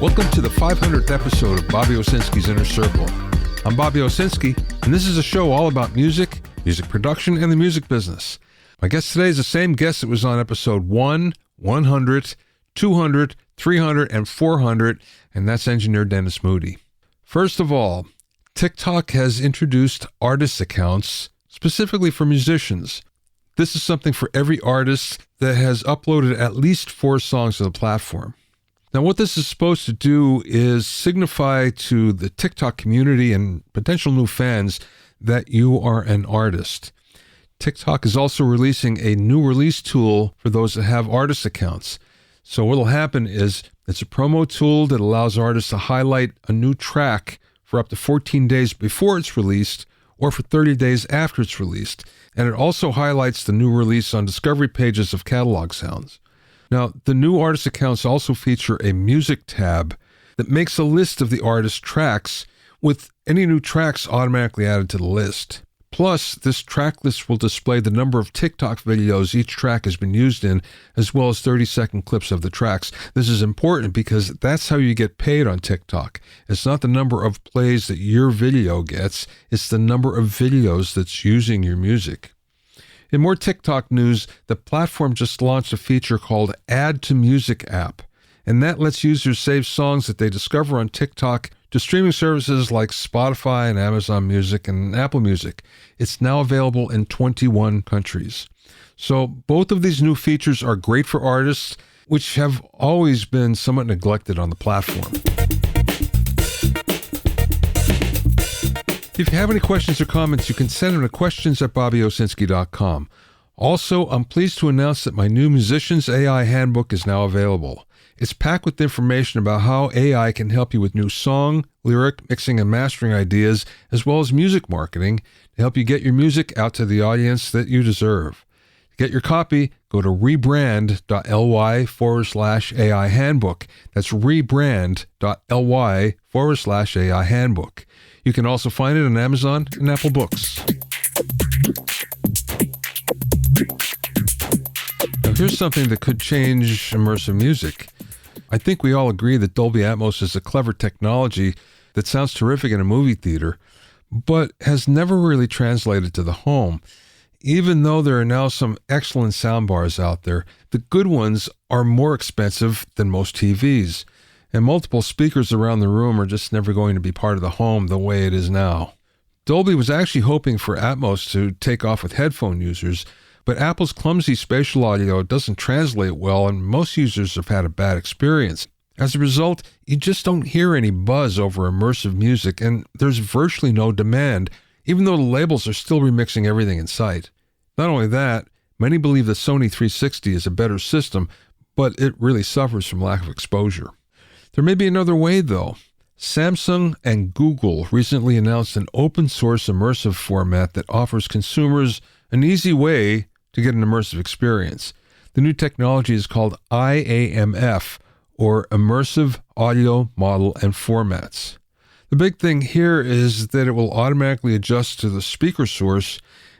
Welcome to the 500th episode of Bobby Owsinski's Inner Circle. I'm Bobby Owsinski, and this is a show all about music, music production, and the music business. My guest today is the same guest that was on episode 1, 100, 200, 300, and 400, and that's engineer Dennis Moody. First of all, TikTok has introduced artist accounts specifically for musicians. This is something for every artist that has uploaded at least 4 songs to the platform. Now, what this is supposed to do is signify to the TikTok community and potential new fans that you are an artist. TikTok is also releasing a new release tool for those that have artist accounts. So what will happen is it's a promo tool that allows artists to highlight a new track for up to 14 days before it's released or for 30 days after it's released. And it also highlights the new release on discovery pages of catalog sounds. Now, the new artist accounts also feature a music tab that makes a list of the artist's tracks with any new tracks automatically added to the list. Plus, this track list will display the number of TikTok videos each track has been used in, as well as 30-second clips of the tracks. This is important because that's how you get paid on TikTok. It's not the number of plays that your video gets, it's the number of videos that's using your music. In more TikTok news, the platform just launched a feature called Add to Music app, and that lets users save songs that they discover on TikTok to streaming services like Spotify and Amazon Music and Apple Music. It's now available in 21 countries. So both of these new features are great for artists, which have always been somewhat neglected on the platform. If you have any questions or comments, you can send them to questions@bobbyowsinski.com. Also, I'm pleased to announce that my new Musicians AI Handbook is now available. It's packed with information about how AI can help you with new song, lyric, mixing, and mastering ideas, as well as music marketing, to help you get your music out to the audience that you deserve. To get your copy, go to rebrand.ly/AI Handbook. That's rebrand.ly/AI Handbook. You can also find it on Amazon and Apple Books. Now, here's something that could change immersive music. I think we all agree that Dolby Atmos is a clever technology that sounds terrific in a movie theater, but has never really translated to the home. Even though there are now some excellent soundbars out there, the good ones are more expensive than most TVs. And multiple speakers around the room are just never going to be part of the home the way it is now. Dolby was actually hoping for Atmos to take off with headphone users, but Apple's clumsy spatial audio doesn't translate well, and most users have had a bad experience. As a result, you just don't hear any buzz over immersive music, and there's virtually no demand, even though the labels are still remixing everything in sight. Not only that, many believe the Sony 360 is a better system, but it really suffers from lack of exposure. There may be another way, though. Samsung and Google recently announced an open-source immersive format that offers consumers an easy way to get an immersive experience. The new technology is called IAMF, or Immersive Audio Model and Formats. The big thing here is that it will automatically adjust to the speaker source,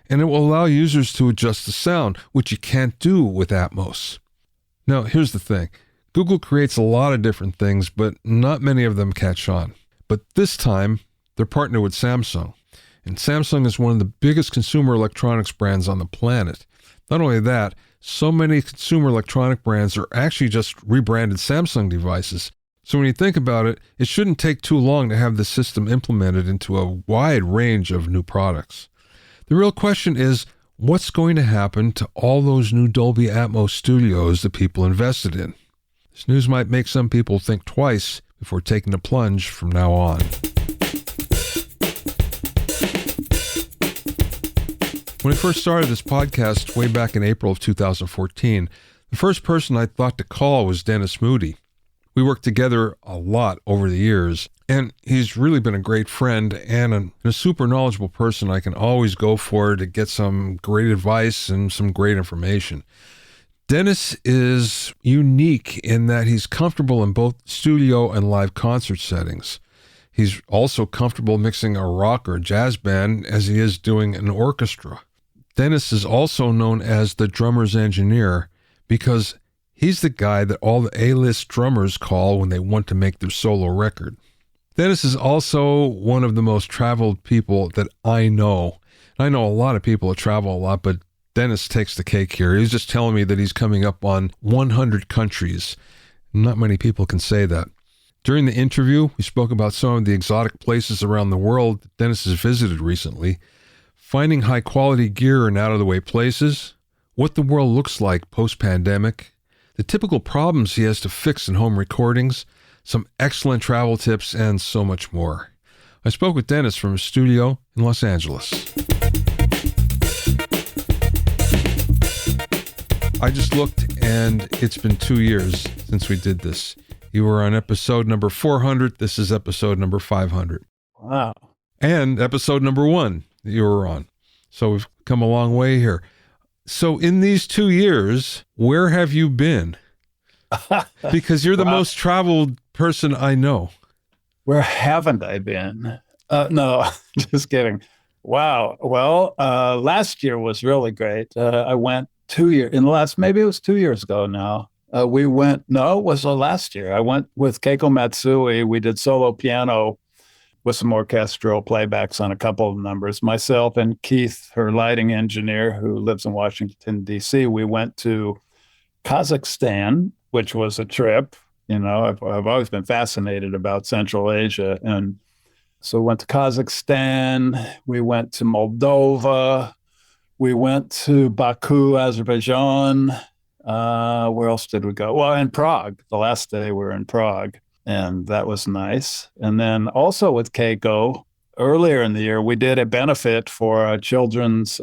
and it will allow users to adjust the sound, which you can't do with Atmos. Now, here's the thing. Google creates a lot of different things, but not many of them catch on. But this time, they're partnered with Samsung. And Samsung is one of the biggest consumer electronics brands on the planet. Not only that, so many consumer electronic brands are actually just rebranded Samsung devices. So when you think about it, it shouldn't take too long to have the system implemented into a wide range of new products. The real question is, what's going to happen to all those new Dolby Atmos studios that people invested in? This news might make some people think twice before taking the plunge from now on. When I first started this podcast way back in April of 2014, the first person I thought to call was Dennis Moody. We worked together a lot over the years, and he's really been a great friend and a super knowledgeable person I can always go for to get some great advice and some great information. Dennis is unique in that he's comfortable in both studio and live concert settings. He's also comfortable mixing a rock or jazz band as he is doing an orchestra. Dennis is also known as the drummer's engineer because He's the guy that all the A-list drummers call when they want to make their solo record. Dennis is also one of the most traveled people that I know. I know a lot of people that travel a lot, but Dennis takes the cake here. He was just telling me that he's coming up on 100 countries. Not many people can say that. During the interview, we spoke about some of the exotic places around the world that Dennis has visited recently, finding high-quality gear in out-of-the-way places, what the world looks like post-pandemic, the typical problems he has to fix in home recordings, some excellent travel tips, and so much more. I spoke with Dennis from his studio in Los Angeles. I just looked, and it's been 2 years since we did this. You were on episode number 400. This is episode number 500. Wow. And episode number 1 that you were on. So we've come a long way here. So in these 2 years, where have you been? Because you're the most traveled person I know. Where haven't I been? No, just kidding. Wow. Well, last year was really great. I went 2 years, maybe it was 2 years ago now. It was last year. I went with Keiko Matsui. We did solo piano with some orchestral playbacks on a couple of numbers. Myself and Keith, her lighting engineer, who lives in Washington, D.C., we went to Kazakhstan, which was a trip. You know, I've always been fascinated about Central Asia. And so we went to Kazakhstan, we went to Moldova, we went to Baku, Azerbaijan. Where else did we go? Well, in Prague. The last day we were in Prague, and that was nice. And then also with Keiko, earlier in the year, we did a benefit for a children's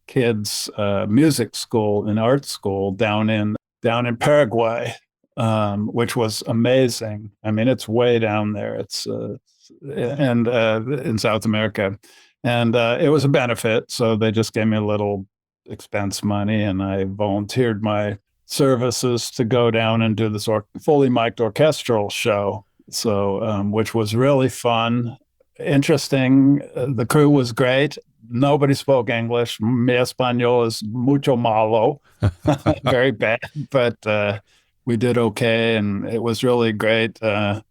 kids' music school and art school down in Paraguay, which was amazing. I mean, it's way down there. It's in South America, and it was a benefit. So they just gave me a little expense money, and I volunteered my services to go down and do this fully mic'd orchestral show. So, which was really fun, interesting. The crew was great. Nobody spoke English. Mi español es mucho malo, very bad, but we did okay, and it was really great. A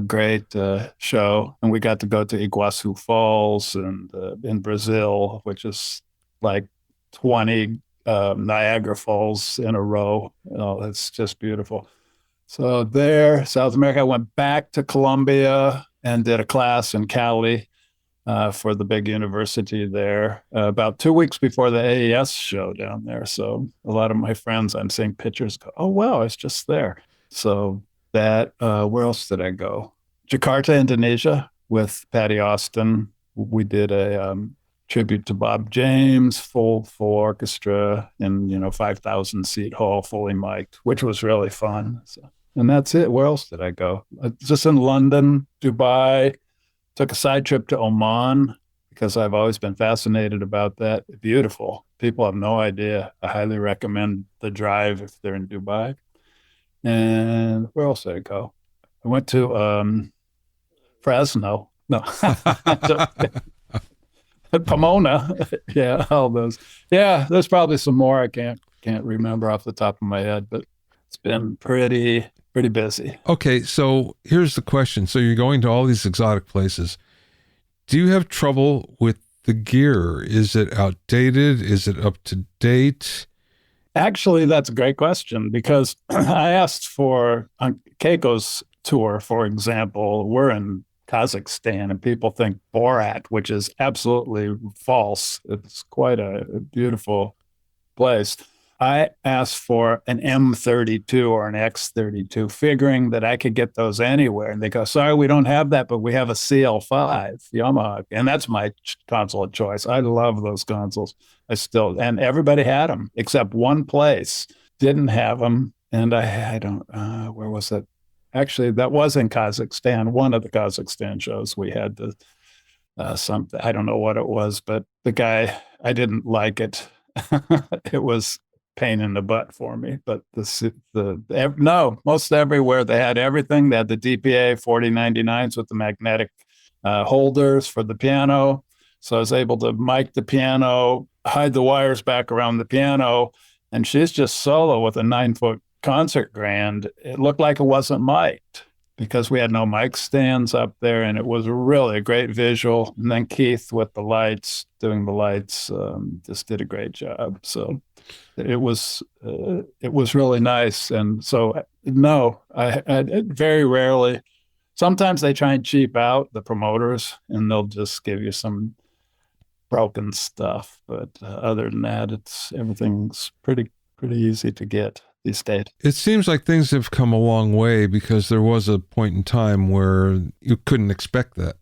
great show, and we got to go to Iguazu Falls and in Brazil, which is like 20 Niagara Falls in a row. Oh, it's just beautiful. So there, South America, I went back to Colombia and did a class in Cali for the big university there about 2 weeks before the AES show down there. So a lot of my friends, I'm seeing pictures go, oh, wow, it's just there. So that, where else did I go? Jakarta, Indonesia with Patty Austin. We did a tribute to Bob James, full orchestra in 5,000 seat hall, fully mic'd, which was really fun. So, and that's it. Where else did I go? Just in London, Dubai. Took a side trip to Oman because I've always been fascinated about that. Beautiful. People have no idea. I highly recommend the drive if they're in Dubai. And where else did I go? I went to Fresno. No. Pomona. Yeah, all those. Yeah, there's probably some more I can't remember off the top of my head, but it's been pretty busy. Okay, so here's the question. So you're going to all these exotic places. Do you have trouble with the gear? Is it outdated? Is it up to date? Actually, that's a great question because I asked for on Keiko's tour, for example, we're in Kazakhstan, and people think Borat, which is absolutely false. It's quite a beautiful place. I asked for an M32 or an X32, figuring that I could get those anywhere. And they go, sorry, we don't have that, but we have a CL5 Yamaha. And that's my console of choice. I love those consoles. And everybody had them, except one place didn't have them. And I don't, where was it? Actually, that was in Kazakhstan, one of the Kazakhstan shows we had something, I don't know what it was, but the guy, I didn't like it. It was pain in the butt for me, but most everywhere they had everything. They had the DPA 4099s with the magnetic holders for the piano. So I was able to mic the piano, hide the wires back around the piano, and she's just solo with a 9-foot concert grand. It looked like it wasn't mic'd because we had no mic stands up there, and it was really a great visual. And then Keith with the lights, doing the lights, just did a great job. So it was really nice. And so no, I very rarely. Sometimes they try and cheap out the promoters, and they'll just give you some broken stuff. But other than that, it's everything's pretty easy to get these days. It seems like things have come a long way because there was a point in time where you couldn't expect that.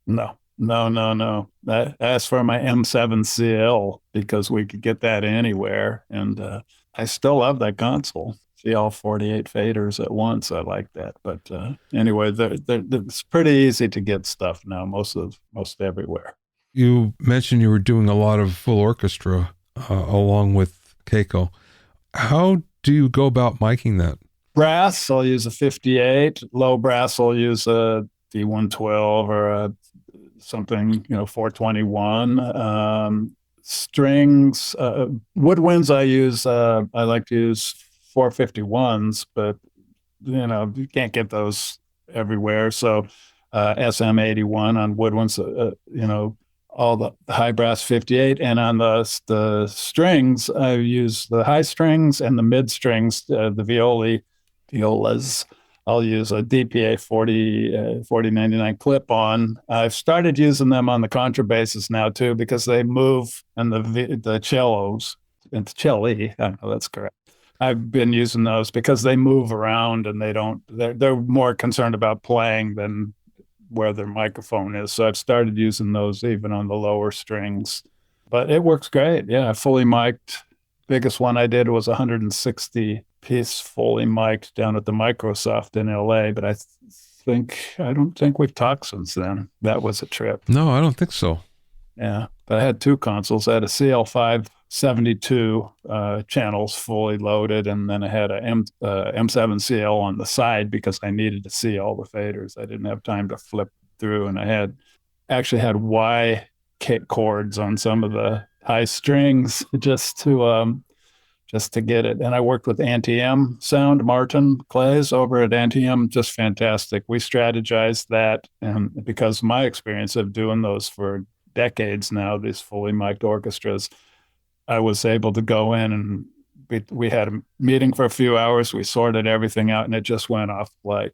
No, no, no, no. I asked for my M7CL because we could get that anywhere, and I still love that console. See all 48 faders at once. I like that. But anyway, it's pretty easy to get stuff now, most everywhere. You mentioned you were doing a lot of full orchestra along with Keiko. How do you go about miking that? Brass, I'll use a 58. Low brass, I'll use a D112 or something, 421. Strings, woodwinds, I like to use 451s, but you can't get those everywhere. So SM81 on woodwinds, all the high brass 58, and on the strings, I use the high strings and the mid strings, the violas. I'll use a DPA 4099 clip on. I've started using them on the contrabasses now too because they move, and the cellos, and the celli, I know that's correct. I've been using those because they move around, and they're more concerned about playing than where their microphone is. So I've started using those even on the lower strings. But it works great. Yeah, fully mic'd. Biggest one I did was 160 piece fully mic'd down at the Microsoft in LA. But I don't think we've talked since then. That was a trip. No, I don't think so. Yeah. But I had two consoles. I had a CL572 channels fully loaded, and then I had a M7CL on the side because I needed to see all the faders. I didn't have time to flip through, and I actually had Y chords on some of the high strings just to get it. And I worked with Anti-M Sound, Martin Clays over at Anti-M, just fantastic. We strategized that, and because of my experience of doing those for decades now, these fully mic'd orchestras, I was able to go in, and we had a meeting for a few hours. We sorted everything out, and it just went off like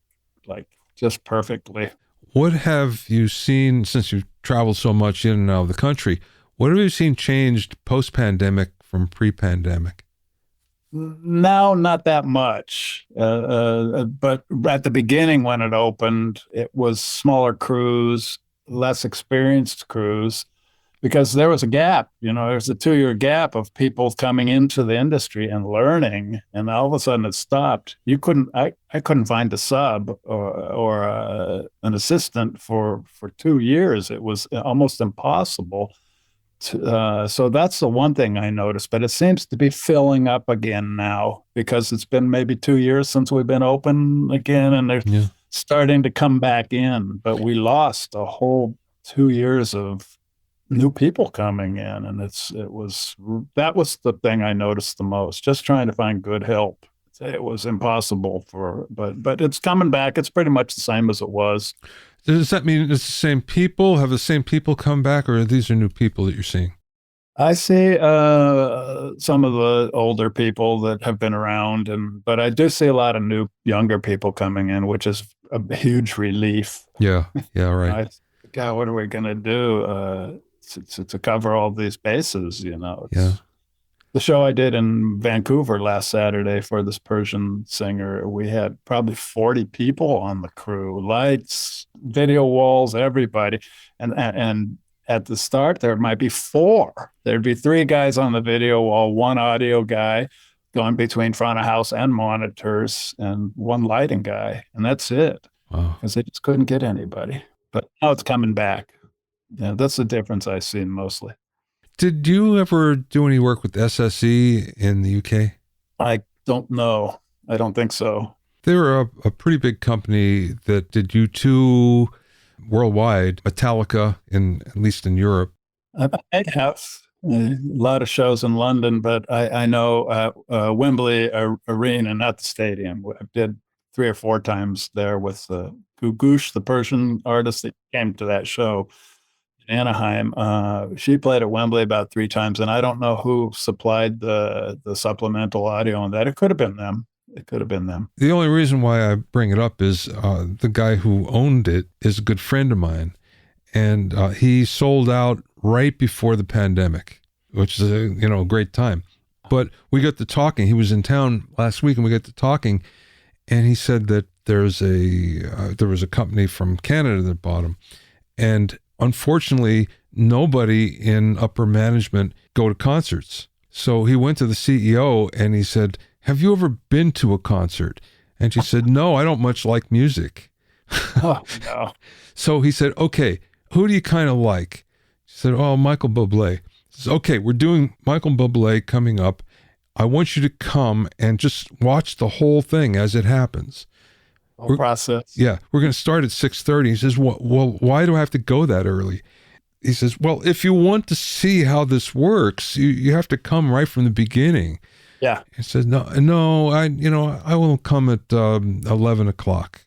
just perfectly. What have you seen since you've traveled so much in and out of the country? What have you seen changed post-pandemic from pre-pandemic? Now, not that much. But at the beginning when it opened, it was smaller crews, less experienced crews, because there was a gap. There's a 2-year gap of people coming into the industry and learning, and all of a sudden it stopped. I couldn't find a sub or an assistant for 2 years. It was almost impossible. So that's the one thing I noticed, but it seems to be filling up again now because it's been maybe 2 years since we've been open again, and they're starting to come back in. But we lost a whole 2 years of new people coming in, and that was the thing I noticed the most. Just trying to find good help. It was impossible but it's coming back. It's pretty much the same as it was. Does that mean it's the same people? Have the same people come back, or these are new people that you're seeing? I see some of the older people that have been around, but I do see a lot of younger people coming in, which is a huge relief. Yeah, right. God, what are we going to do to cover all these bases? Yeah. The show I did in Vancouver last Saturday for this Persian singer, we had probably 40 people on the crew, lights, video walls, everybody. And at the start, there might be 4. There'd be 3 guys on the video wall, 1 audio guy going between front of house and monitors, and 1 lighting guy. And that's it. Wow. Because they just couldn't get anybody. But now it's coming back. Yeah, that's the difference I've seen mostly. Did you ever do any work with SSE in the UK? I don't know. I don't think so. They were a pretty big company that did U2 worldwide, Metallica at least in Europe. I have. A lot of shows in London, but I know Wembley Arena, not the stadium. I did 3 or 4 times there with Gugush, the Persian artist that came to that show in Anaheim. She played at Wembley about 3 times, and I don't know who supplied the supplemental audio on that. It could have been them. It could have been them. The only reason why I bring it up is the guy who owned it is a good friend of mine, and he sold out right before the pandemic, which is a great time. But we got to talking. He was in town last week, and we got to talking, and he said that there was a company from Canada that bought him, and unfortunately, nobody in upper management go to concerts. So he went to the CEO and he said, "Have you ever been to a concert?" And she said, "No, I don't much like music." Oh, no. So he said, "Okay, who do you kind of like?" She said, "Oh, Michael Bublé." He says, "Okay, we're doing Michael Bublé coming up. I want you to come and just watch the whole thing as it happens." Whole process. Yeah, we're going to start at 6:30. He says, "Well, why do I have to go that early?" He says, "Well, if you want to see how this works, you have to come right from the beginning." Yeah. He said, "No, I will come at 11 o'clock."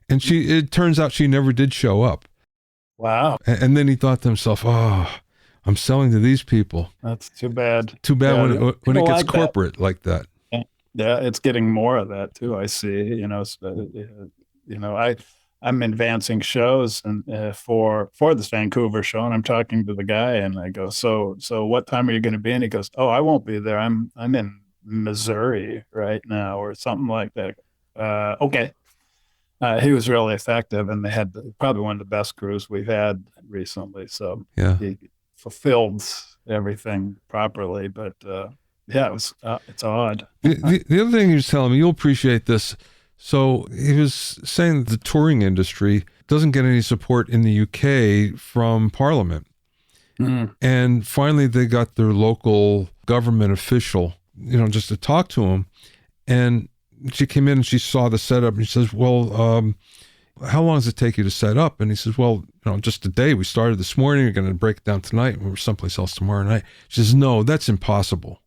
And it turns out she never did show up. Wow. And then he thought to himself, "Oh, I'm selling to these people." That's too bad. Too bad Yeah, when it gets like corporate like that. Yeah, it's getting more of that too. I see. I'm advancing shows and for this Vancouver show, and I'm talking to the guy, and I go, so what time are you going to be? And he goes, "Oh, I won't be there. I'm in Missouri right now," or something like that. Okay. He was really effective, and they had probably one of the best crews we've had recently. So Yeah. he fulfilled everything properly, but. Yeah, it's odd. The other thing he was telling me, you'll appreciate this. So he was saying that the touring industry doesn't get any support in the UK from Parliament. Mm. And finally, they got their local government official, just to talk to him. And she came in and she saw the setup and she says, "Well, how long does it take you to set up?" And he says, "Well, just a day. We started this morning. We're going to break it down tonight. We're someplace else tomorrow night." She says, "No, that's impossible."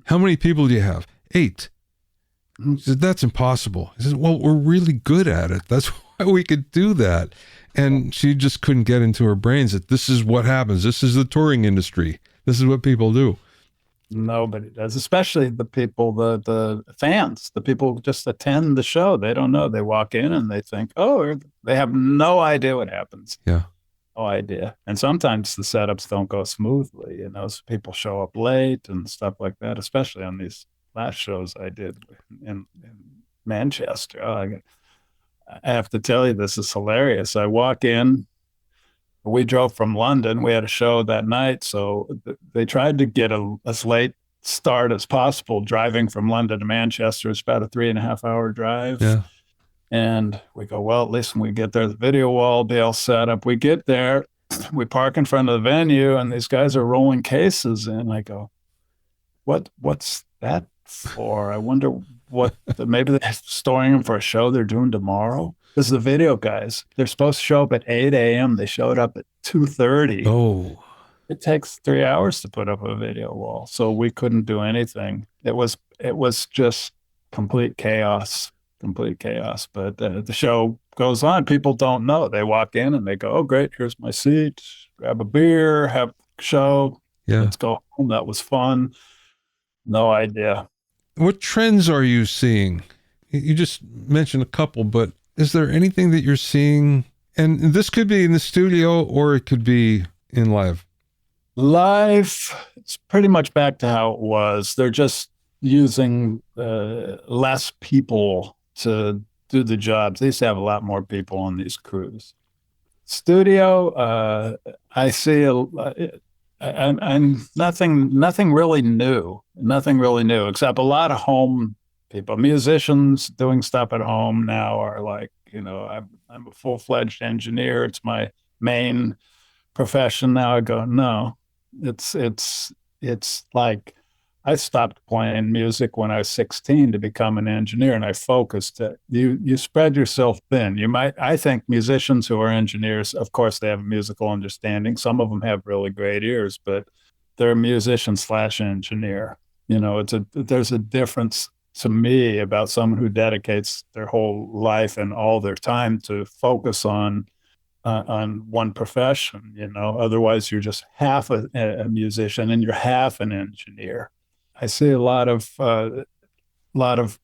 "How many people do you have?" 8. He said, "That's impossible." He says, "Well, we're really good at it. That's why we could do that." And she just couldn't get into her brains that this is what happens. This is the touring industry. This is what people do. Nobody does, especially the people, the fans, the people who just attend the show. They don't know. They walk in and they think, oh, they have no idea what happens. Yeah. No idea. And sometimes the setups don't go smoothly. So people show up late and stuff like that, especially on these last shows I did in Manchester. I have to tell you, this is hilarious. I walk in, we drove from London. We had a show that night. So they tried to get as late start as possible driving from London to Manchester. It's about a 3.5 hour drive. Yeah. And we go, well, at least when we get there, the video wall will be all set up. We get there, we park in front of the venue, and these guys are rolling cases in. I go, what's that for? I wonder maybe they're storing them for a show they're doing tomorrow. Because the video guys, they're supposed to show up at 8 a.m. They showed up at 2:30. Oh. It takes 3 hours to put up a video wall. So we couldn't do anything. It was just complete chaos. But the show goes on. People don't know. They walk in and they go, "Oh, great, here's my seat. Grab a beer, have a show. Yeah. Let's go home. That was fun." No idea. What trends are you seeing? You just mentioned a couple, but is there anything that you're seeing? And this could be in the studio or it could be in live. Live, it's pretty much back to how it was. They're just using less people to do the jobs. They used to have a lot more people on these crews. Studio, I see I'm nothing really new. Nothing really new, except a lot of home people. Musicians doing stuff at home now are like, I'm a full-fledged engineer. It's my main profession now. I go, no, it's like I stopped playing music when I was 16 to become an engineer, and I focused. You spread yourself thin. I think musicians who are engineers, of course, they have a musical understanding. Some of them have really great ears, but they're a musician slash engineer. There's a difference to me about someone who dedicates their whole life and all their time to focus on one profession. Otherwise you're just half a musician and you're half an engineer. I see lot of a lot of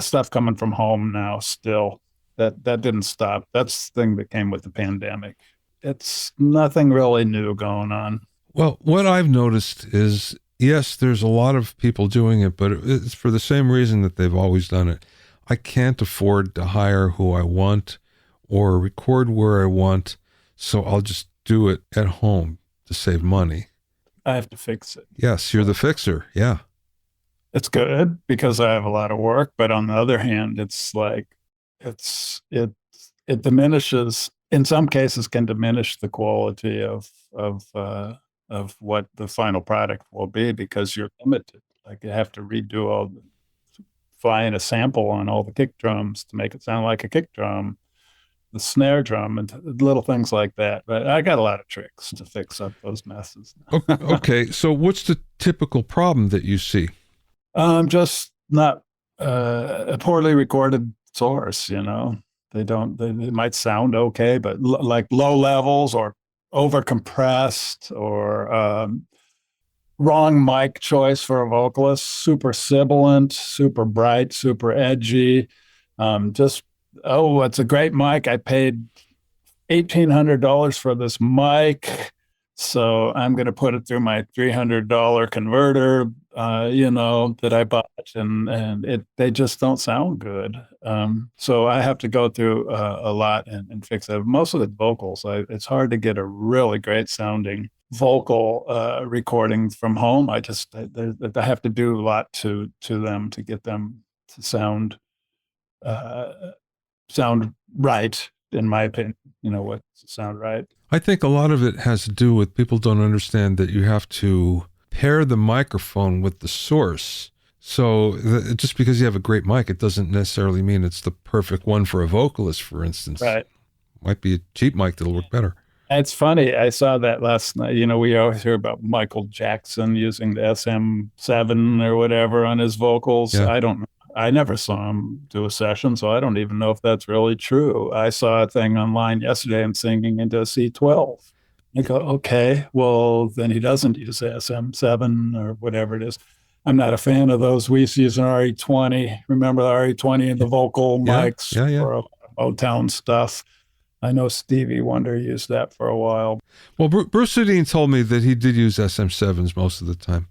stuff coming from home now still. That didn't stop. That's the thing that came with the pandemic. It's nothing really new going on. Well, what I've noticed is, yes, there's a lot of people doing it, but it's for the same reason that they've always done it. I can't afford to hire who I want or record where I want, so I'll just do it at home to save money. I have to fix it. Yes, you're the fixer. Yeah. It's good because I have a lot of work, but on the other hand, it's like it diminishes, in some cases can diminish the quality of what the final product will be because you're limited. Like you have to find a sample on all the kick drums to make it sound like a kick drum, the snare drum, and little things like that. But I got a lot of tricks to fix up those messes. Okay, so what's the typical problem that you see? Just not a poorly recorded source. They might sound okay, but like low levels or over compressed or wrong mic choice for a vocalist, super sibilant, super bright, super edgy. It's a great mic. I paid $1,800 for this mic, so I'm going to put it through my $300 converter, that I bought, and they just don't sound good. So I have to go through a lot and fix it. Most of the vocals, it's hard to get a really great sounding vocal recording from home. I have to do a lot to them to get them to sound right, in my opinion. What sound right. I think a lot of it has to do with people don't understand that you have to pair the microphone with the source. So just because you have a great mic, it doesn't necessarily mean it's the perfect one for a vocalist, for instance. Right. Might be a cheap mic that'll work better. It's funny. I saw that last night. We always hear about Michael Jackson using the SM7 or whatever on his vocals. Yeah. I never saw him do a session, so I don't even know if that's really true. I saw a thing online yesterday, I'm singing into a C12. I go, okay, well, then he doesn't use SM7 or whatever it is. I'm not a fan of those. We used to use an RE20. Remember the RE20 and the vocal mics for Motown stuff? I know Stevie Wonder used that for a while. Well, Bruce Sudine told me that he did use SM7s most of the time.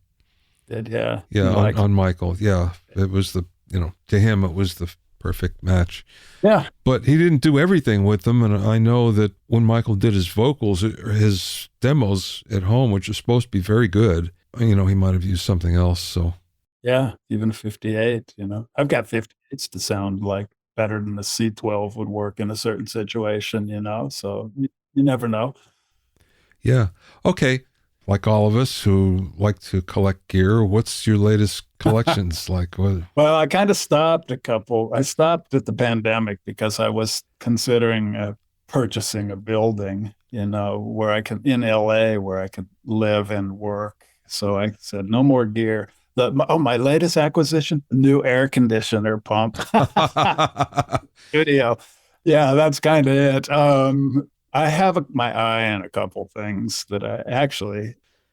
Yeah. Yeah, on Michael. Yeah, it was to him, it was the perfect match. Yeah. But he didn't do everything with them. And I know that when Michael did his vocals, his demos at home, which are supposed to be very good, he might have used something else. So, yeah, even 58, I've got 58s to sound like better than the C12 would work in a certain situation, so you never know. Yeah. Okay. Like all of us who like to collect gear, what's your latest collections like? What? Well, I kind of stopped I stopped at the pandemic because I was considering purchasing a building, in LA where I could live and work. So I said, no more gear. My latest acquisition, new air conditioner pump. Studio. Yeah, that's kind of it. I have my eye on a couple things that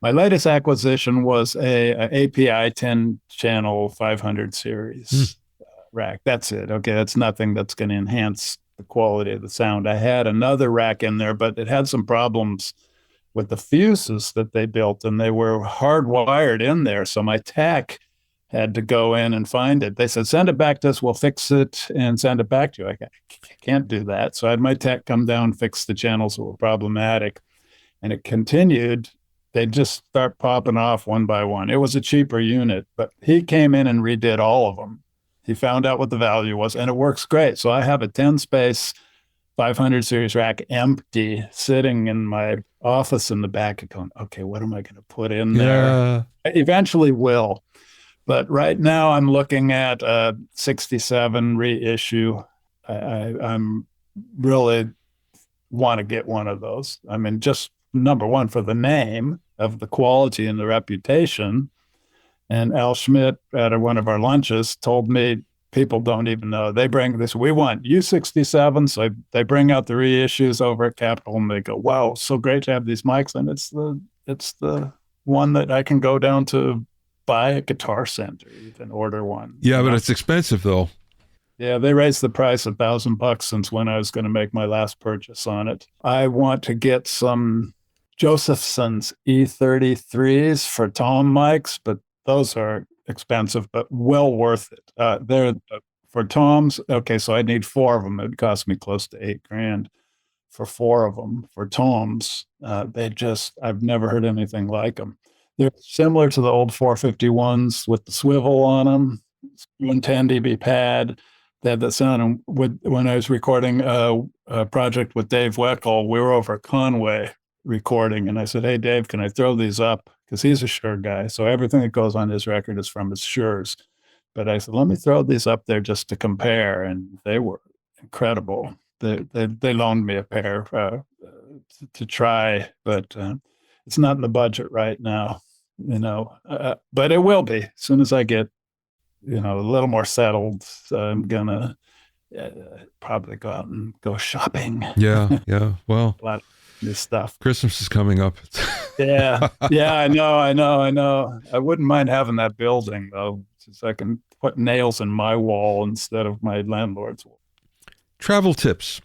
my latest acquisition was a API 10 channel 500 series rack. That's it. Okay. That's nothing that's going to enhance the quality of the sound. I had another rack in there, but it had some problems with the fuses that they built, and they were hardwired in there. So my tech had to go in and find it. They said, send it back to us. We'll fix it and send it back to you. I can't do that. So I had my tech come down, fix the channels that were problematic. And it continued. They'd just start popping off one by one. It was a cheaper unit, but he came in and redid all of them. He found out what the value was, and it works great. So I have a 10-space 500 series rack empty sitting in my office in the back, going, okay, what am I going to put in there? I eventually will. But right now I'm looking at a 67 reissue. I'm really want to get one of those. I mean, just number one for the name, of the quality and the reputation. And Al Schmidt at one of our lunches told me people don't even know. They bring this, we want U67. So they bring out the reissues over at Capitol and they go, wow, so great to have these mics. And it's the one that I can go down to buy at Guitar Center, even order one. Yeah, but it's expensive though. Yeah, they raised the price $1,000 since when I was going to make my last purchase on it. I want to get some Josephson's E33s for tom mics, but those are expensive, but well worth it. They're for toms. Okay, so I need 4 of them. It would cost me close to $8,000 for 4 of them. For toms, I've never heard anything like them. They're similar to the old 451s with the swivel on them, 110 dB pad. They had that sound. And when I was recording a project with Dave Weckl, we were over at Conway recording, and I said, "Hey, Dave, can I throw these up?" Because he's a Shure guy, so everything that goes on his record is from his Shures. But I said, "Let me throw these up there just to compare," and they were incredible. They loaned me a pair to try, but it's not in the budget right now, but it will be as soon as I get a little more settled. I'm gonna probably go out and go shopping. Yeah. Well, a lot of this stuff. Christmas is coming up. Yeah. I know. I wouldn't mind having that building though, so I can put nails in my wall instead of my landlord's wall. Travel tips.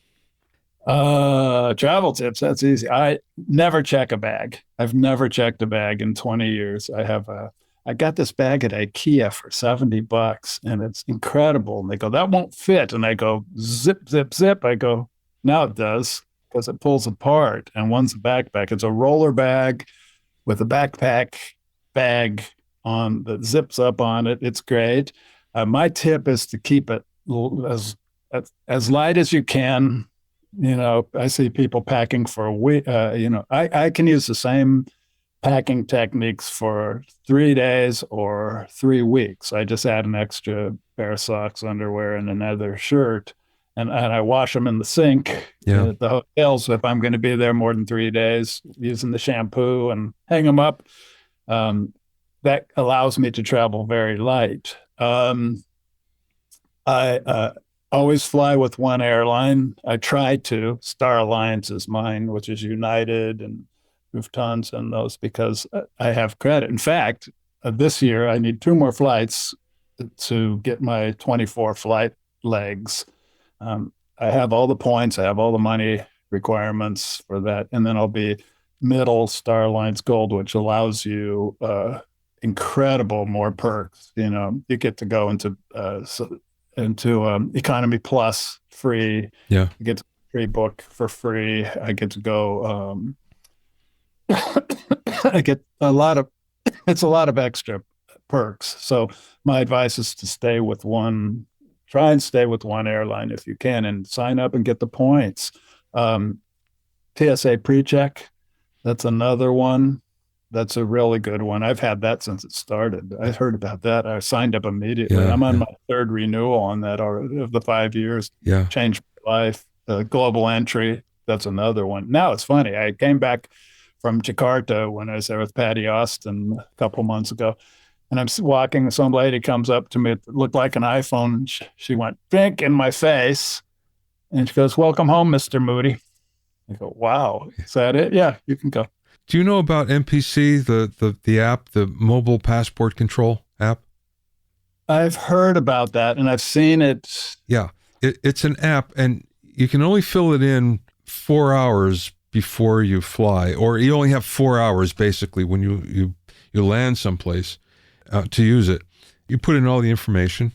Travel tips. That's easy. I never check a bag. I've never checked a bag in 20 years. I got this bag at IKEA for $70 and it's incredible. And they go, that won't fit. And I go, zip, zip, zip. I go, now it does because it pulls apart. And one's a backpack. It's a roller bag with a backpack bag on that zips up on it. It's great. My tip is to keep it as light as you can. I see people packing for a week. I can use the same packing techniques for 3 days or 3 weeks. I just add an extra pair of socks, underwear, and another shirt, and I wash them in the sink at the hotels if I'm going to be there more than 3 days, using the shampoo and hang them up. That allows me to travel very light. I always fly with one airline. I try to. Star Alliance is mine, which is United and Lufthansa and those, because I have credit. In fact, this year I need 2 more flights to get my 24 flight legs. I have all the points. I have all the money requirements for that. And then I'll be middle Star Alliance Gold, which allows you incredible more perks. You get to go into Economy Plus free. Yeah. You get free book for free. I get to go. I get it's a lot of extra perks. So my advice is to try and stay with one airline if you can, and sign up and get the points. TSA PreCheck, that's another one. That's a really good one. I've had that since it started. I heard about that. I signed up immediately. Yeah, I'm on my 3rd renewal on that of the 5 years. Yeah. Changed my life. Global Entry, that's another one. Now it's funny. I came back from Jakarta when I was there with Patty Austin a couple months ago. And I'm walking, some lady comes up to me, it looked like an iPhone. She went, "Bink" in my face. And she goes, "Welcome home, Mr. Moody." I go, "Wow, is that it?" "Yeah, you can go." Do you know about MPC, the app, the mobile passport control app? I've heard about that and I've seen it. Yeah, it's an app and you can only fill it in 4 hours before you fly, or you only have 4 hours basically when you land someplace to use it. You put in all the information.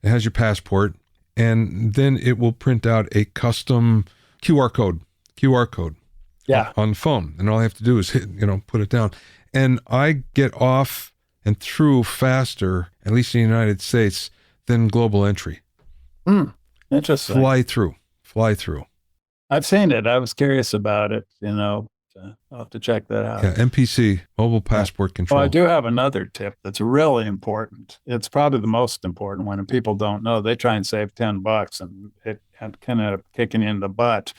It has your passport, and then it will print out a custom QR code. Yeah. On the phone, and all I have to do is put it down, and I get off and through faster, at least in the United States, than Global Entry. Interesting. Fly through. I've seen it. I was curious about it. I'll have to check that out. Yeah, MPC, mobile passport control. Well, I do have another tip that's really important. It's probably the most important one, and people don't know. They try and save $10, and it can end up kicking you in the butt.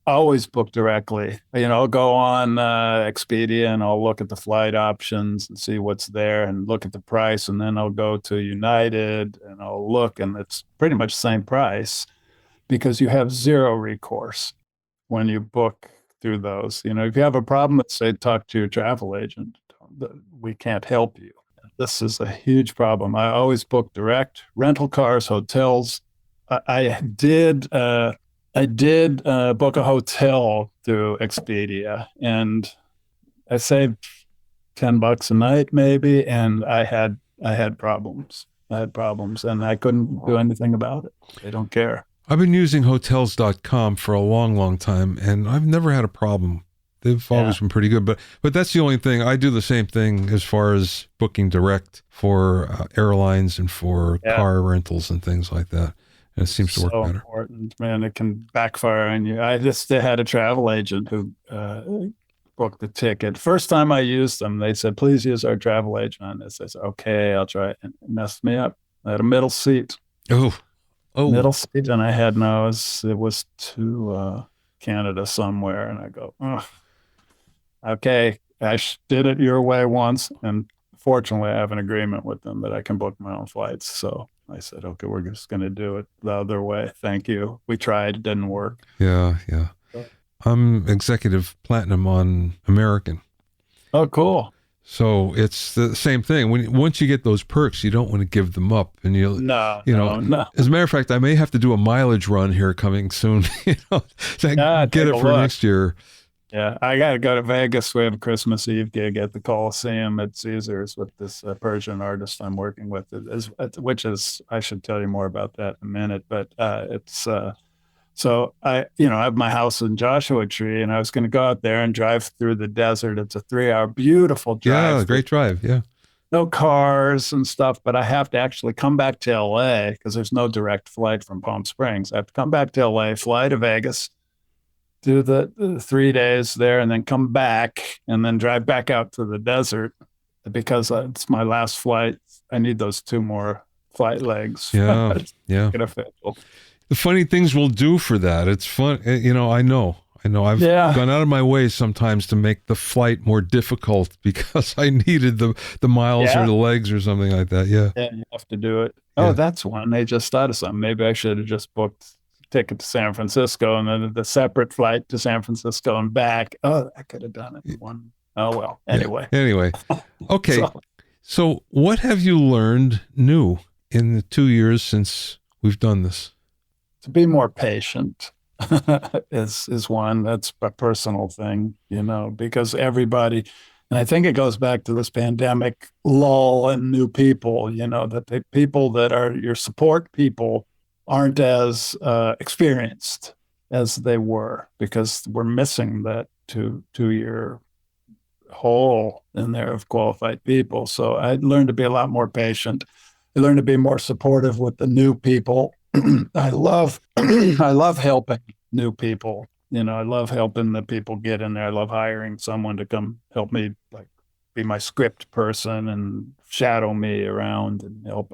always book directly. I'll go on Expedia and I'll look at the flight options and see what's there and look at the price. And then I'll go to United and I'll look, and it's pretty much the same price because you have zero recourse when you book through those. If you have a problem, let's say talk to your travel agent. We can't help you. This is a huge problem. I always book direct, rental cars, hotels. I did book a hotel through Expedia, and I saved $10 a night maybe, and I had problems. I had problems, and I couldn't do anything about it. They don't care. I've been using hotels.com for a long, long time, and I've never had a problem. They've always been pretty good, but that's the only thing. I do the same thing as far as booking direct for airlines and for car rentals and things like that. And it seems to work better. Important, man. It can backfire on you. I just had a travel agent who booked the ticket. First time I used them, they said, please use our travel agent on this. I said, okay, I'll try it. And it messed me up. I had a middle seat. Oh. Middle seat, and I had it was to Canada somewhere. And I go, oh, okay, I did it your way once. And fortunately, I have an agreement with them that I can book my own flights. So I said, okay, we're just going to do it the other way. Thank you. We tried. It didn't work. Yeah. I'm executive platinum on American. Oh, cool. So it's the same thing. Once you get those perks, you don't want to give them up. And no. As a matter of fact, I may have to do a mileage run here coming soon. So I get it for next year. Yeah, I got to go to Vegas. We have a Christmas Eve gig at the Coliseum at Caesars with this Persian artist I'm working with, which is, I should tell you more about that in a minute, but it's, so I have my house in Joshua Tree, and I was going to go out there and drive through the desert. It's a 3-hour, beautiful drive. Yeah, great drive, yeah. No cars and stuff, but I have to actually come back to LA because there's no direct flight from Palm Springs. I have to come back to LA, fly to Vegas, do the 3 days there, and then come back and then drive back out to the desert because it's my last flight. I need those 2 more flight legs. Yeah. Get official. The funny things we'll do for that. It's fun. I know. I've gone out of my way sometimes to make the flight more difficult because I needed the miles or the legs or something like that. Yeah. Yeah, you have to do it. Oh, that's one. They just thought of something. Maybe I should have just booked ticket to San Francisco and then the separate flight to San Francisco and back. Oh, I could have done it one. Oh, well, anyway. Yeah. Anyway. Okay. So what have you learned new in the 2 years since we've done this? To be more patient is one. That's a personal thing, because everybody, and I think it goes back to this pandemic lull and new people, that the people that are your support people aren't as experienced as they were because we're missing that 2-year hole in there of qualified people. So I learned to be a lot more patient. I learned to be more supportive with the new people. I love helping new people. I love helping the people get in there. I love hiring someone to come help me, like be my script person and shadow me around and help.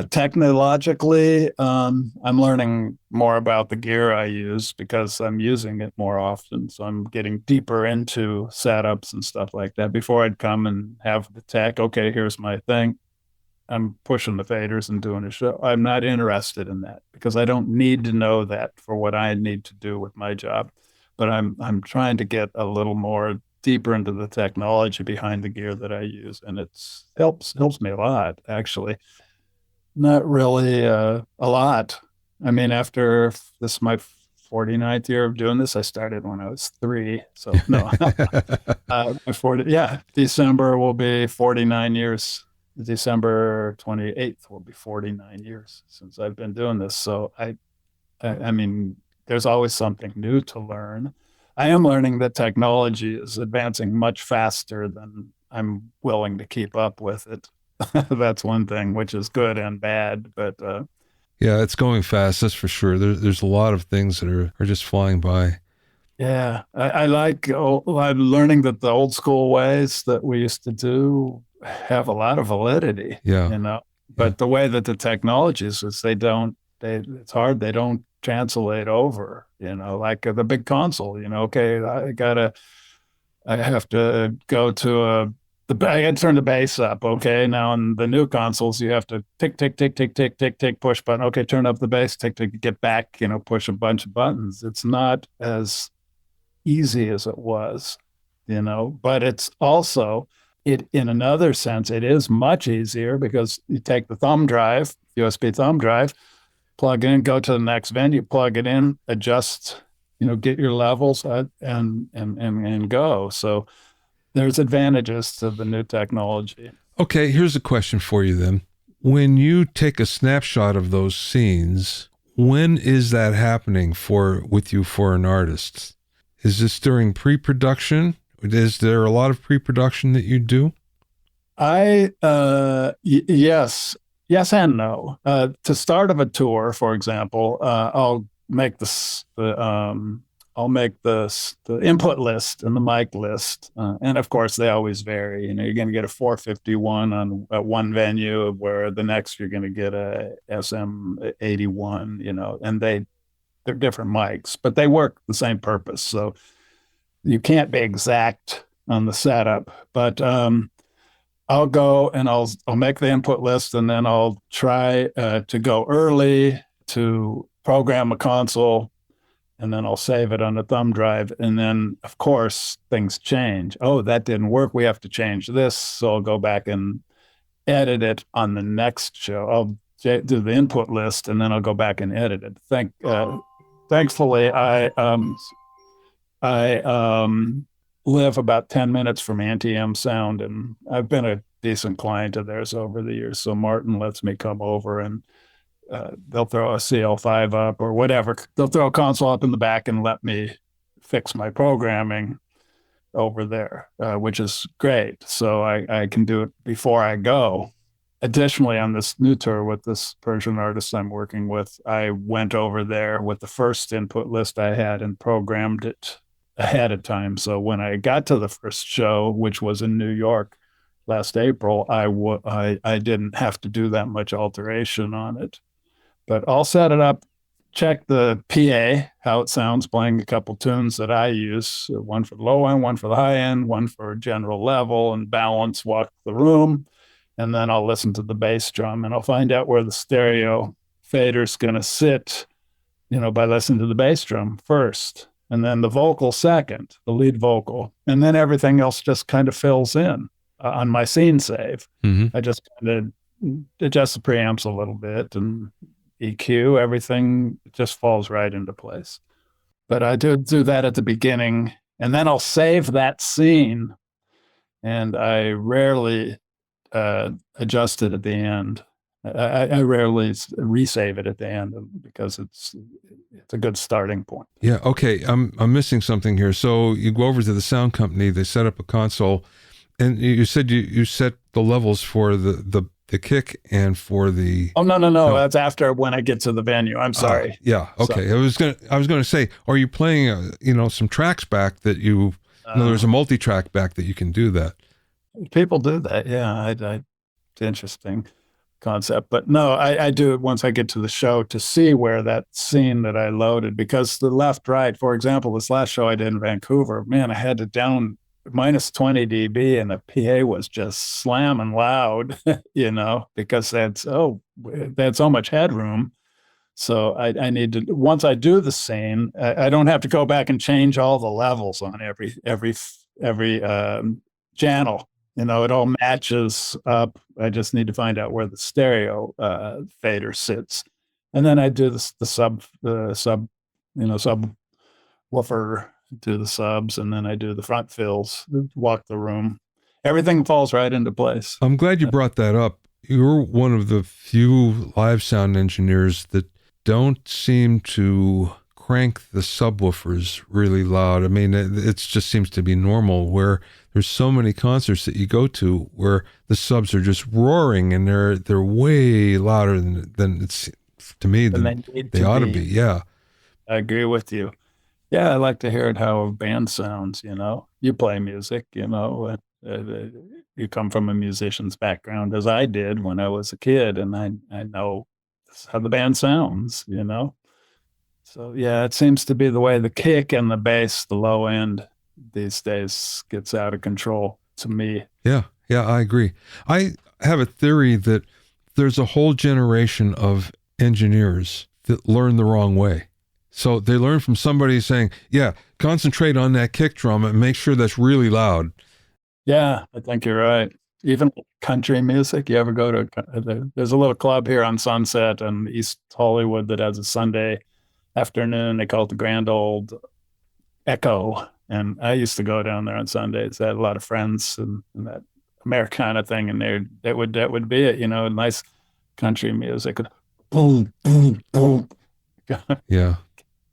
Technologically, I'm learning more about the gear I use because I'm using it more often. So I'm getting deeper into setups and stuff like that. Before I'd come and have the tech, okay, here's my thing. I'm pushing the faders and doing a show. I'm not interested in that because I don't need to know that for what I need to do with my job. But I'm trying to get a little more deeper into the technology behind the gear that I use, and it helps me a lot, actually. Not really a lot. I mean, after this is my 49th year of doing this. I started when I was 3. So no, December will be 49 years. December 28th will be 49 years since I've been doing this. So I mean, there's always something new to learn. I am learning that technology is advancing much faster than I'm willing to keep up with it. That's one thing, which is good and bad. But yeah, it's going fast. That's for sure. There's a lot of things that are just flying by. Yeah, I'm learning that the old school ways that we used to do have a lot of validity. Yeah. But the way that the technologies is they don't it's hard. They don't translate over, like the big console, okay, I have to go to I had to turn the bass up. Okay. Now in the new consoles, you have to tick, tick, tick, tick, tick, tick, tick, push button. Okay. Turn up the bass, tick, tick, get back, push a bunch of buttons. It's not as easy as it was, but it's also, in another sense, it is much easier because you take the thumb drive, USB thumb drive, plug in, go to the next venue, plug it in, adjust, get your levels and go. So there's advantages to the new technology. Okay, here's a question for you then. When you take a snapshot of those scenes, when is that happening with you for an artist? Is this during pre-production? Is there a lot of pre-production that you do? Yes and no. To start of a tour, for example, I'll make the input list and the mic list, and of course they always vary. You're going to get a 451 on one venue, where the next you're going to get a SM81. And they're different mics, but they work the same purpose. So you can't be exact on the setup, but I'll go and I'll make the input list, and then I'll try to go early to program a console, and then I'll save it on a thumb drive. And then, of course, things change. Oh, that didn't work. We have to change this. So I'll go back and edit it on the next show. I'll do the input list, and then I'll go back and edit it. Thankfully, I live about 10 minutes from Anti-M Sound, and I've been a decent client of theirs over the years. So Martin lets me come over, and they'll throw a CL5 up or whatever. They'll throw a console up in the back and let me fix my programming over there, which is great. So I can do it before I go. Additionally, on this new tour with this Persian artist I'm working with, I went over there with the first input list I had and programmed it ahead of time. So when I got to the first show, which was in New York last April, I didn't have to do that much alteration on it. But I'll set it up, check the PA, how it sounds, playing a couple tunes that I use, one for the low end, one for the high end, one for general level, and balance, walk the room. And then I'll listen to the bass drum, and I'll find out where the stereo fader's going to sit, by listening to the bass drum first, and then the vocal second, the lead vocal. And then everything else just kind of fills in on my scene save. Mm-hmm. I just kind of adjust the preamps a little bit and EQ, everything just falls right into place. But I do that at the beginning, and then I'll save that scene, and I rarely adjust it at the end. I rarely resave it at the end because it's a good starting point. Yeah. Okay. I'm missing something here. So you go over to the sound company, they set up a console, and you said you set the levels for the kick and for the. Oh, no. That's after, when I get to the venue. I'm sorry. Yeah. Okay. So, I was gonna say, are you playing some tracks back that you? There's a multi-track back that you can do that. People do that. Yeah. It's interesting concept, but no, I do it once I get to the show to see where that scene that I loaded, because the left, right, for example, this last show I did in Vancouver, man, I had it down minus 20 dB, and the PA was just slamming loud, because they had so much headroom. So I need to, once I do the scene, I don't have to go back and change all the levels on every channel. It all matches up. I just need to find out where the stereo fader sits, and then I do the sub woofer, do the subs, and then I do the front fills, walk the room. Everything falls right into place. I'm glad you brought that up. You're one of the few live sound engineers that don't seem to crank the subwoofers really loud. I mean, it just seems to be normal, where there's so many concerts that you go to where the subs are just roaring, and they're way louder than it's, to me, than they ought to be. Yeah. I agree with you. Yeah, I like to hear how a band sounds. You play music, you come from a musician's background, as I did when I was a kid, and I know this is how the band sounds, you know? So yeah, it seems to be the way the kick and the bass, the low end these days gets out of control to me. Yeah, I agree. I have a theory that there's a whole generation of engineers that learn the wrong way. So they learn from somebody saying, yeah, concentrate on that kick drum and make sure that's really loud. Yeah, I think you're right. Even country music, you ever go to, there's a little club here on Sunset in East Hollywood that has a Sunday afternoon. They call it the Grand Old Echo. And I used to go down there on Sundays. I had a lot of friends and that Americana thing, and that would be it, you know, nice country music. Boom, boom, boom. Yeah.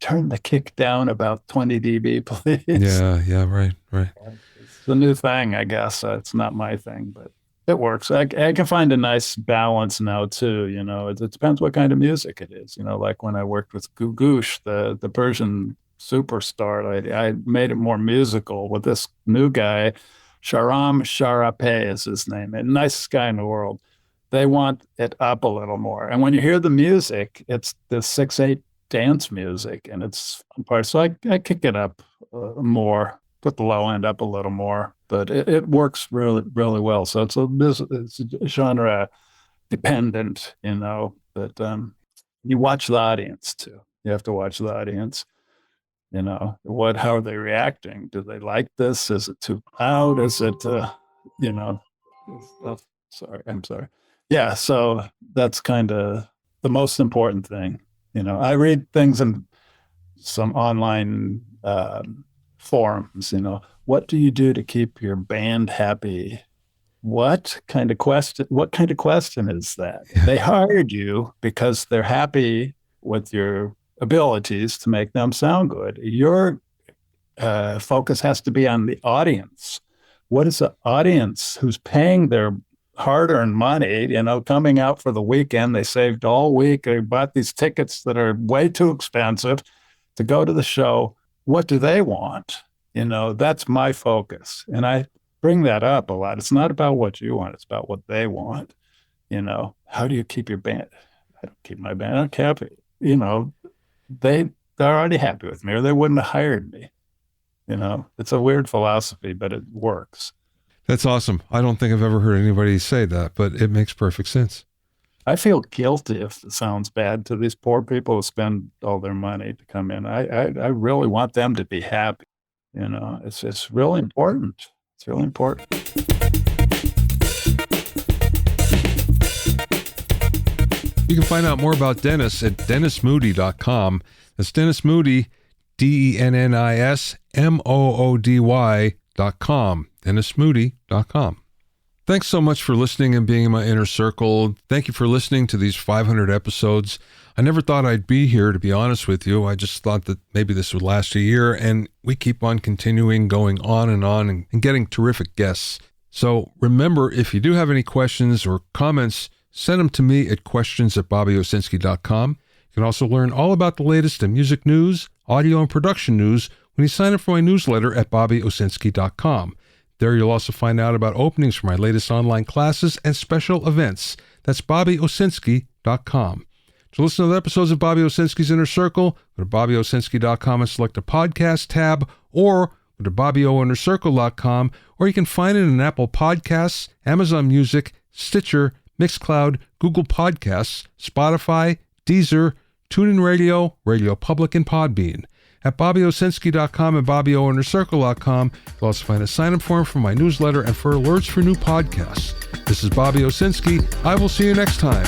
Turn the kick down about 20 dB, please. Yeah, right. It's a new thing, I guess. It's not my thing, but it works. I can find a nice balance now too. You know, it depends what kind of music it is. You know, like when I worked with Gugush, the Persian superstar, I made it more musical with this new guy. Sharam Sharape is his name. The nicest guy in the world. They want it up a little more. And when you hear the music, it's the 6/8 dance music, and it's fun part. So I kick it up more, put the low end up a little more, but it works really, really well. So it's a genre dependent, you know, but you watch the audience too. You have to watch the audience. You know, how are they reacting? Do they like this? Is it too loud? Is it, you know, I'm sorry. Yeah. So that's kind of the most important thing. You know, I read things in some online forums, you know, what do you do to keep your band happy? What kind of question is that? Yeah. They hired you because they're happy with your abilities to make them sound good. Your focus has to be on the audience. What is the audience who's paying their hard-earned money, you know, coming out for the weekend? They saved all week. They bought these tickets that are way too expensive to go to the show. What do they want? You know, that's my focus. And I bring that up a lot. It's not about what you want. It's about what they want. You know, how do you keep your band? I don't keep my band happy. You know, they're already happy with me, or they wouldn't have hired me. You know, it's a weird philosophy, but it works. That's awesome. I don't think I've ever heard anybody say that, but it makes perfect sense. I feel guilty if it sounds bad to these poor people who spend all their money to come in. I really want them to be happy. You know, it's really important. It's really important. You can find out more about Dennis at dennismoody.com. That's Dennis Moody, DennisMoody.com. DennisMoody.com. Thanks so much for listening and being in my inner circle. Thank you for listening to these 500 episodes. I never thought I'd be here, to be honest with you. I just thought that maybe this would last a year, and we keep on continuing, going on and getting terrific guests. So remember, if you do have any questions or comments, send them to me at questions@bobbyowsinski.com. You can also learn all about the latest in music news, audio, and production news when you sign up for my newsletter at bobbyowsinski.com. There you'll also find out about openings for my latest online classes and special events. That's bobbyowsinski.com. To listen to the episodes of Bobby Owsinski's Inner Circle, go to bobbyowsinski.com and select the podcast tab, or go to bobbyoinnercircle.com, or you can find it in Apple Podcasts, Amazon Music, Stitcher, Mixcloud, Google Podcasts, Spotify, Deezer, TuneIn Radio, Radio Public, and Podbean. At bobbyowsinski.com and bobbyoinnercircle.com, you'll also find a sign-up form for my newsletter and for alerts for new podcasts. This is Bobby Owsinski. I will see you next time.